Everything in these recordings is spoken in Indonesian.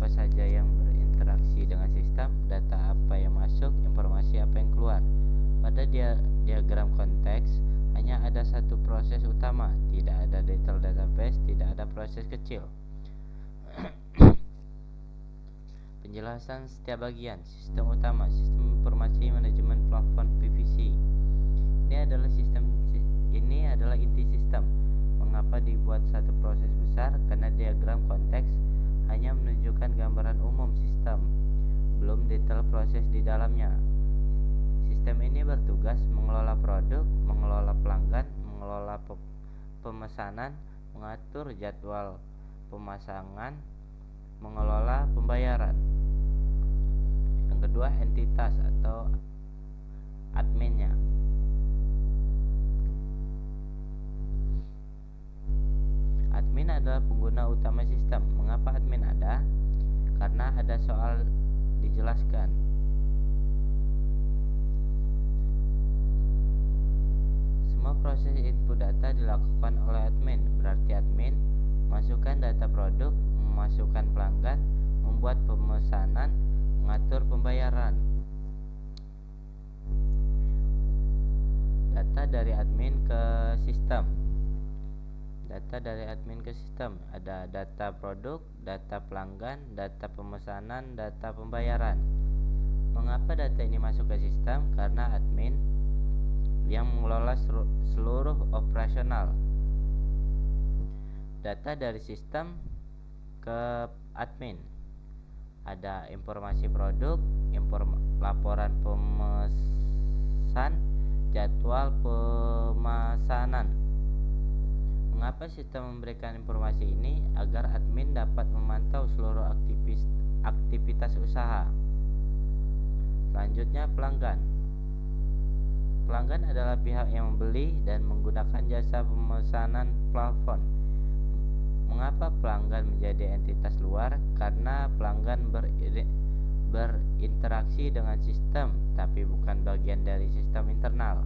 apa saja yang berinteraksi dengan sistem, data apa yang masuk, informasi apa yang keluar. Pada diagram konteks hanya ada satu proses utama, tidak ada detail database, tidak ada proses kecil. Penjelasan setiap bagian. Sistem utama, sistem informasi manajemen plafon PVC. Ini adalah inti sistem. Mengapa dibuat satu proses besar? Karena diagram konteks hanya menunjukkan gambaran umum sistem, belum detail proses di dalamnya. Sistem ini bertugas mengelola produk, mengelola pelanggan, mengelola pemesanan, mengatur jadwal pemasangan, mengelola pembayaran. Yang kedua, entitas atau adminnya. Admin adalah pengguna utama sistem. Mengapa admin ada? Karena ada soal dijelaskan. Semua proses input data dilakukan oleh admin. Berarti admin masukkan data produk, memasukkan pelanggan, membuat pemesanan, mengatur pembayaran. Data dari admin ke sistem. Data dari admin ke sistem ada data produk, data pelanggan, data pemesanan, data pembayaran. Mengapa data ini masuk ke sistem? Karena admin yang mengelola seluruh operasional. Data dari sistem ke admin ada informasi produk, laporan pemesan, jadwal pemesanan. Mengapa sistem memberikan informasi ini? Agar admin dapat memantau seluruh aktivitas usaha. Selanjutnya, pelanggan. Pelanggan adalah pihak yang membeli dan menggunakan jasa pemesanan plafon. Mengapa pelanggan menjadi entitas luar? Karena pelanggan berinteraksi dengan sistem, tapi bukan bagian dari sistem internal.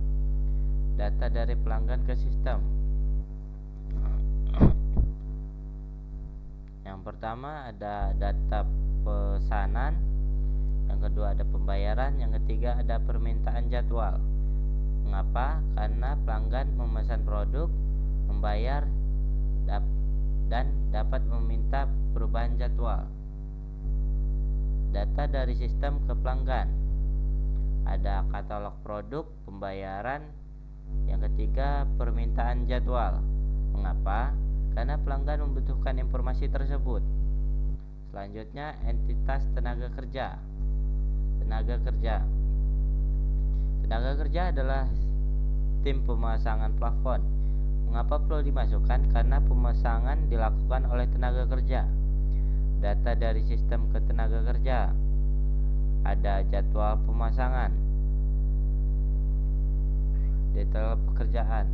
Data dari pelanggan ke sistem. Yang pertama ada data pesanan, yang kedua ada pembayaran, yang ketiga ada permintaan jadwal. Mengapa? Karena pelanggan memesan produk, membayar, dan dapat meminta perubahan jadwal. Data dari sistem ke pelanggan. Ada katalog produk, pembayaran, yang ketiga permintaan jadwal. Mengapa? Karena pelanggan membutuhkan informasi tersebut. Selanjutnya, entitas tenaga kerja. Tenaga kerja adalah tim pemasangan plafon. Mengapa perlu dimasukkan? Karena pemasangan dilakukan oleh tenaga kerja. Data dari sistem ke tenaga kerja. Ada jadwal pemasangan, detail pekerjaan.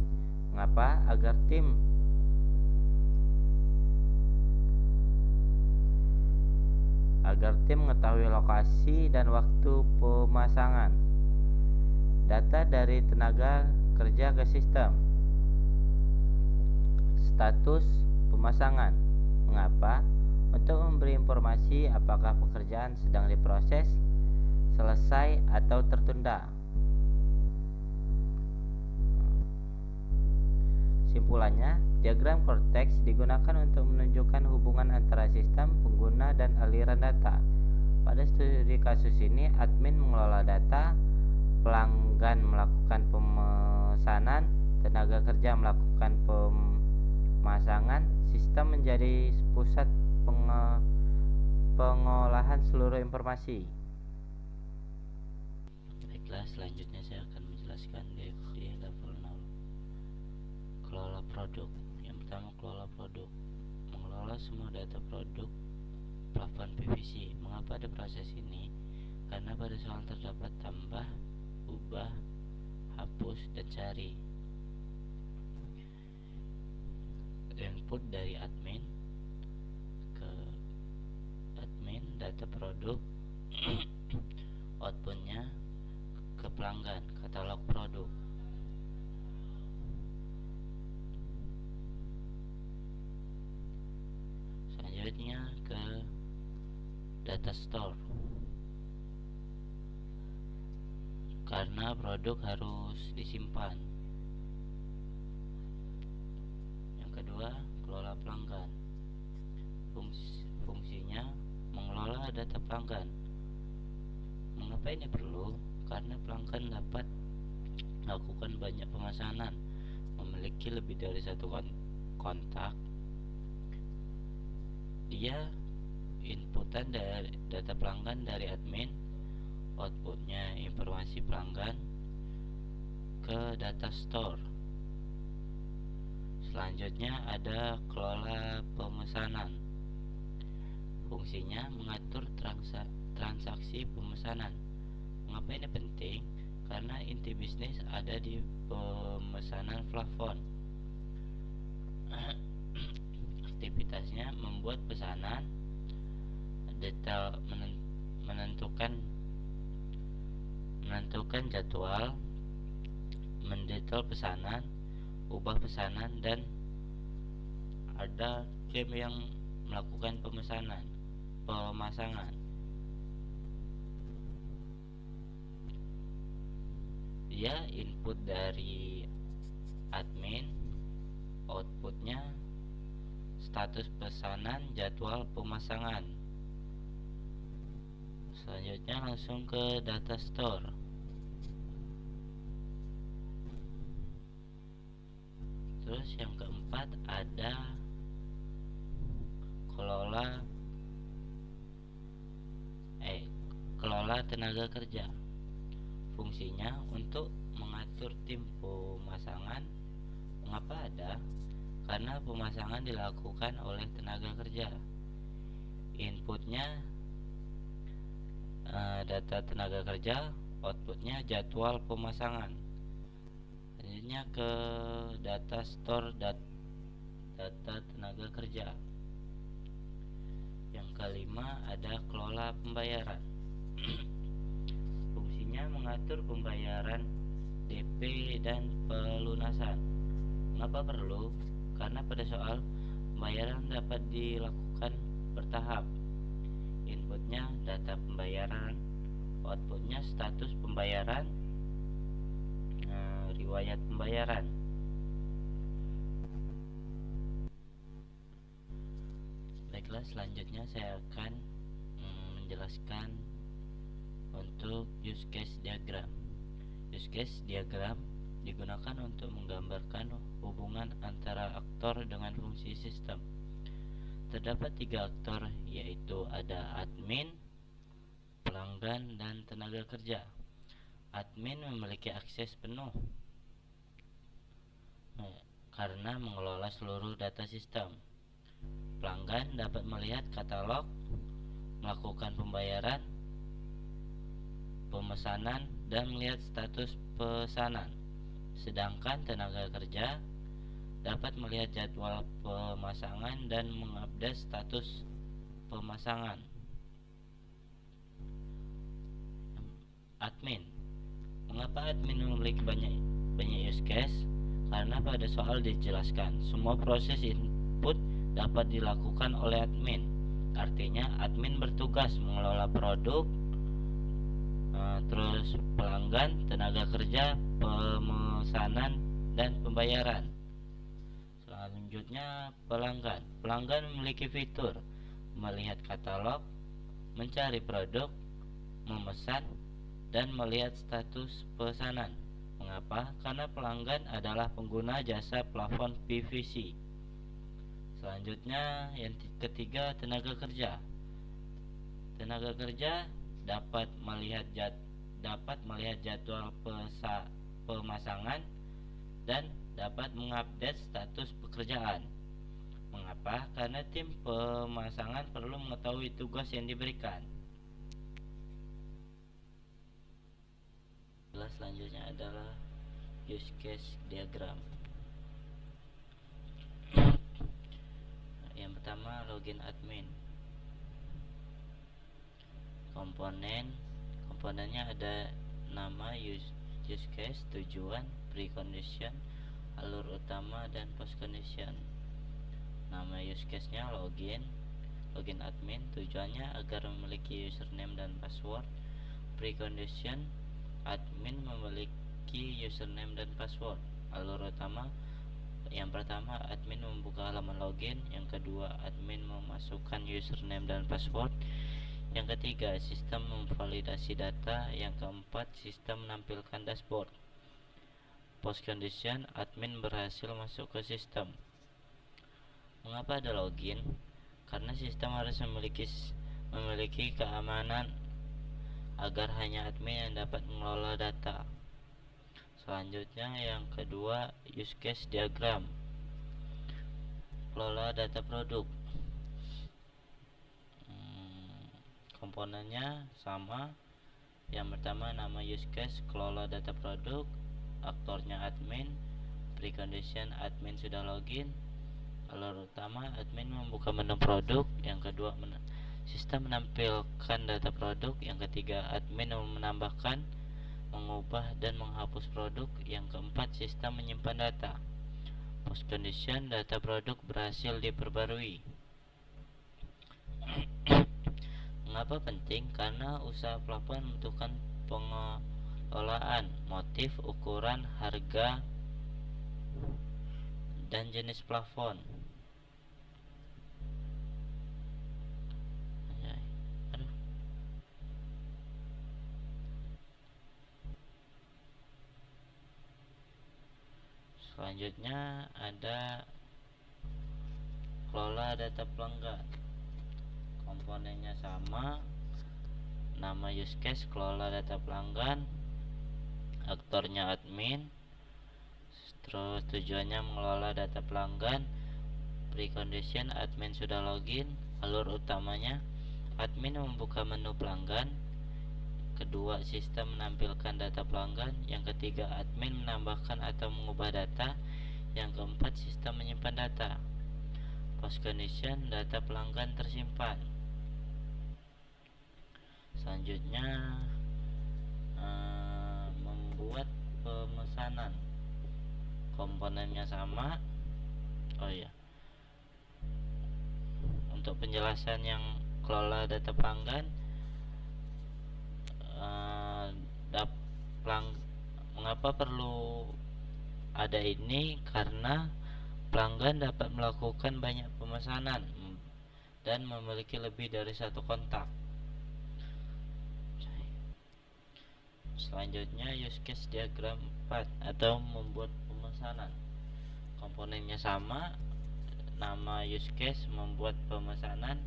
Mengapa? Agar tim mengetahui lokasi dan waktu pemasangan. Data dari tenaga kerja ke sistem. Status pemasangan. Mengapa? Untuk memberi informasi apakah pekerjaan sedang diproses, selesai, atau tertunda. Simpulannya, diagram konteks digunakan untuk menunjukkan hubungan antara sistem, pengguna, dan aliran data. Pada studi kasus ini, admin mengelola data, pelanggan melakukan pemesanan, tenaga kerja melakukan pemasangan, sistem menjadi pusat pengolahan seluruh informasi. Baiklah, selanjutnya saya akan menjelaskan di level 0. Kelola produk. Yang pertama, kelola produk. Mengelola semua data produk plafon PVC. Mengapa ada proses ini? Karena pada soal terdapat tambah, ubah, hapus, dan cari. Input dari admin ke admin, data produk. Outputnya ke pelanggan, katalog produk. Selanjutnya ke data store, karena produk harus disimpan. Yang kedua, kelola pelanggan. Fungsinya mengelola data pelanggan. Mengapa ini perlu? Karena pelanggan dapat melakukan banyak pemesanan, memiliki lebih dari satu kontak. Dia inputan dari data pelanggan dari admin, outputnya informasi pelanggan ke data store. Selanjutnya ada kelola pemesanan. Fungsinya mengatur transaksi pemesanan. Mengapa ini penting? Karena inti bisnis ada di pemesanan plafon. Aktivitasnya membuat pesanan, detail menentukan jadwal, mendetail pesanan, ubah pesanan, dan ada tim yang melakukan pemasangan. Dia input dari admin, outputnya status pesanan, jadwal pemasangan. Selanjutnya langsung ke data store. Terus yang keempat ada kelola tenaga kerja. Fungsinya untuk mengatur tim pemasangan. Mengapa ada? Karena pemasangan dilakukan oleh tenaga kerja. Inputnya data tenaga kerja, outputnya jadwal pemasangan. Selanjutnya ke data store, data tenaga kerja. Yang kelima ada kelola pembayaran. Fungsinya mengatur pembayaran DP dan pelunasan. Mengapa perlu? Karena pada soal pembayaran dapat dilakukan bertahap. Inputnya data pembayaran, outputnya status pembayaran, riwayat pembayaran. Baiklah, selanjutnya saya akan menjelaskan untuk use case diagram. Use case diagram digunakan untuk menggambarkan hubungan antara aktor dengan fungsi sistem. Terdapat 3 aktor, yaitu ada admin, pelanggan, dan tenaga kerja. Admin memiliki akses penuh karena mengelola seluruh data sistem. Pelanggan dapat melihat katalog, melakukan pembayaran, pemesanan, dan melihat status pesanan. Sedangkan tenaga kerja dapat melihat jadwal pemasangan dan mengupdate status pemasangan. Admin. Mengapa admin memiliki banyak use case? Karena pada soal dijelaskan semua proses input dapat dilakukan oleh admin. Artinya admin bertugas mengelola produk, terus pelanggan, tenaga kerja, pemesanan, dan pembayaran. Selanjutnya pelanggan. Pelanggan memiliki fitur melihat katalog, mencari produk, memesan, dan melihat status pesanan. Mengapa? Karena pelanggan adalah pengguna jasa plafon PVC. Selanjutnya yang ketiga, tenaga kerja. Tenaga kerja dapat melihat jadwal pemasangan dan dapat mengupdate status pekerjaan. Mengapa? Karena tim pemasangan perlu mengetahui tugas yang diberikan. Selanjutnya adalah use case diagram. Yang pertama, login admin. Komponennya ada nama, use case, tujuan, precondition, alur utama, dan post condition. Nama use case nya login, login admin. Tujuannya agar memiliki username dan password. Precondition, admin memiliki username dan password. Alur utama, yang pertama, admin membuka halaman login. Yang kedua, admin memasukkan username dan password. Yang ketiga, sistem memvalidasi data. Yang keempat, sistem menampilkan dashboard. Post condition, admin berhasil masuk ke sistem. Mengapa ada login? Karena sistem harus memiliki keamanan agar hanya admin yang dapat mengelola data. Selanjutnya yang kedua, use case diagram. Kelola data produk. Komponennya sama. Yang pertama, nama use case, kelola data produk. Aktornya admin. Precondition, admin sudah login. Alur utama, admin membuka menu produk. Yang kedua, sistem menampilkan data produk. Yang ketiga, admin menambahkan, mengubah, dan menghapus produk. Yang keempat, sistem menyimpan data. Post condition, data produk berhasil diperbarui. Mengapa penting? Karena usaha plafon membutuhkan pengelolaan motif, ukuran, harga, dan jenis plafon. Selanjutnya ada kelola data pelanggan. Komponennya sama. Nama use case, kelola data pelanggan. Aktornya admin. Terus tujuannya mengelola data pelanggan. Precondition, admin sudah login. Alur utamanya, admin membuka menu pelanggan. Kedua, sistem menampilkan data pelanggan. Yang ketiga, admin menambahkan atau mengubah data. Yang keempat, sistem menyimpan data. Post condition, data pelanggan tersimpan. Selanjutnya membuat pemesanan. Komponennya sama. Untuk penjelasan yang kelola data pelanggan, mengapa perlu ada ini? Karena pelanggan dapat melakukan banyak pemesanan dan memiliki lebih dari satu kontak. Selanjutnya use case diagram 4 atau membuat pemesanan. Komponennya sama. Nama use case, membuat pemesanan.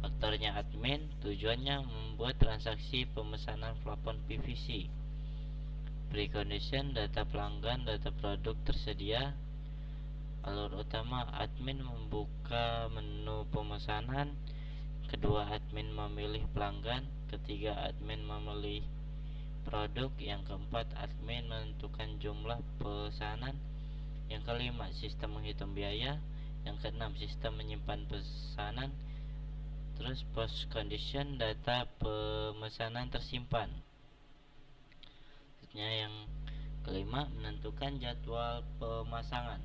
Aktornya admin. Tujuannya membuat transaksi pemesanan plafon PVC. Precondition, data pelanggan, data produk tersedia. Alur utama, admin membuka menu pemesanan. Kedua, admin memilih pelanggan. Ketiga, admin memilih produk. Yang keempat, admin menentukan jumlah pesanan. Yang kelima, sistem menghitung biaya. Yang keenam, sistem menyimpan pesanan. Terus post condition, data pemesanan tersimpan. Selanjutnya yang kelima, menentukan jadwal pemasangan.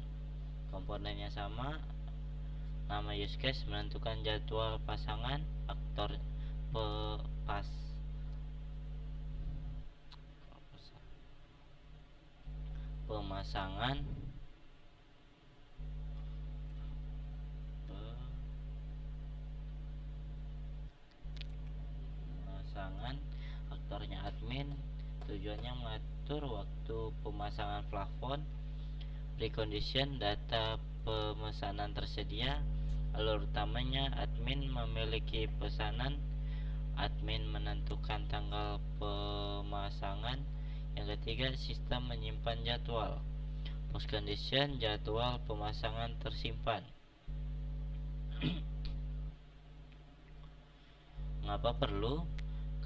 Komponennya sama. Nama use case, menentukan jadwal pasangan. Aktor pemasangan. Aktornya admin. Tujuannya mengatur waktu pemasangan plafon. Precondition, data pemesanan tersedia. Alur utamanya, admin memiliki pesanan. Admin menentukan tanggal pemasangan. Yang ketiga, sistem menyimpan jadwal. Post condition, jadwal pemasangan tersimpan. Mengapa perlu?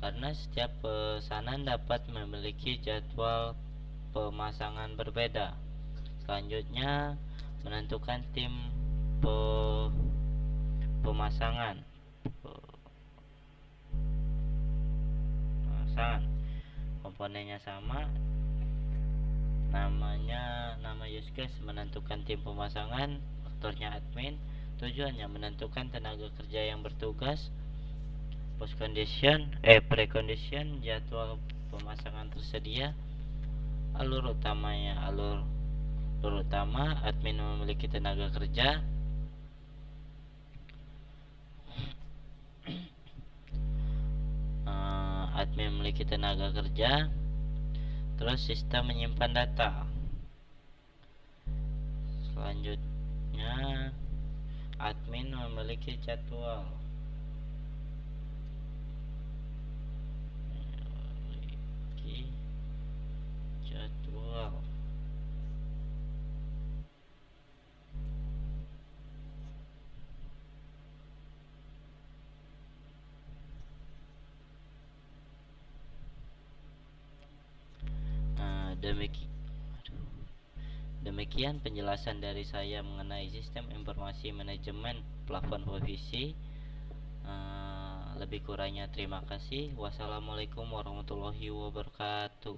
Karena setiap pesanan dapat memiliki jadwal pemasangan berbeda. Selanjutnya, menentukan tim pemasangan. Komponennya sama. Nama use case, menentukan tim pemasangan. Aktornya admin. Tujuannya menentukan tenaga kerja yang bertugas, precondition, jadwal pemasangan tersedia, alur utama, admin memiliki tenaga kerja, terus sistem menyimpan data. Selanjutnya, admin memiliki jadwal. Demikian penjelasan dari saya mengenai sistem informasi manajemen plafon provisi. Lebih kurangnya terima kasih. Wassalamualaikum warahmatullahi wabarakatuh.